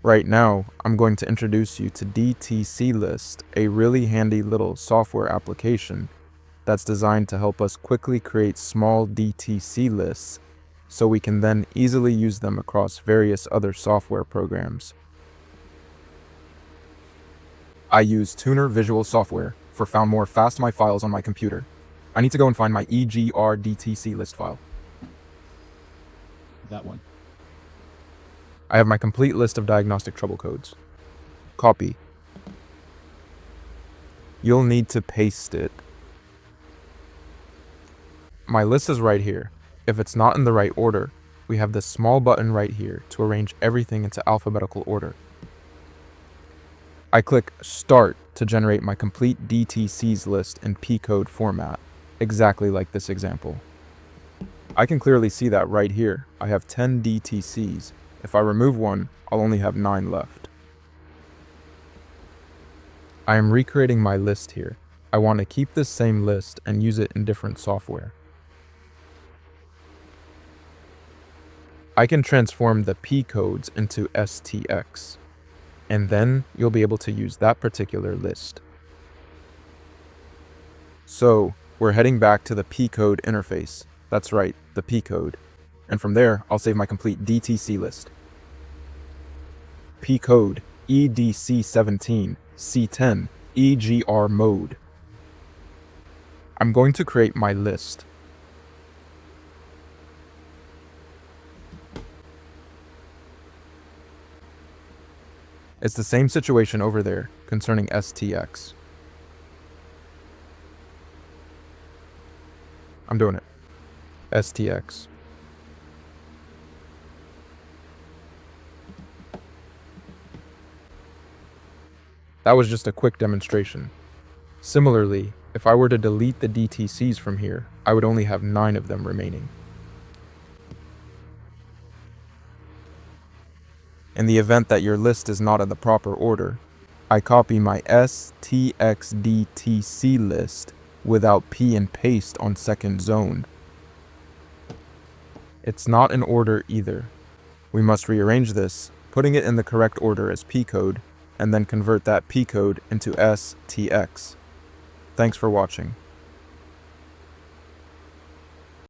Right now, I'm going to introduce you to DTC LIST, a really handy little software application that's designed to help us quickly create small DTC lists so we can then easily use them across various other software programs. I use Tuner Visual Software for found more fast my files on my computer. I need to go and find my EGR DTC list file. That one. I have my complete list of diagnostic trouble codes. Copy. You'll need to paste it. My list is right here. If it's not in the right order, we have this small button right here to arrange everything into alphabetical order. I click Start to generate my complete DTCs list in Pcode format, exactly like this example. I can clearly see that right here. I have 10 DTCs. If I remove one, I'll only have 9 left. I am recreating my list here. I want to keep this same list and use it in different software. I can transform the Pcodes into STX, and then you'll be able to use that particular list. So, we're heading back to the Pcode interface. That's right, the Pcode. And from there, I'll save my complete DTC list. Pcode EDC17 C10 EGR mode. I'm going to create my list. It's the same situation over there concerning STX. I'm doing it. STX. That was just a quick demonstration. Similarly, if I were to delete the DTCs from here, I would only have 9 of them remaining. In the event that your list is not in the proper order, I copy my STXDTC list without P and paste on second zone. It's not in order either. We must rearrange this, putting it in the correct order as Pcode, and then convert that Pcode into STX. Thanks for watching.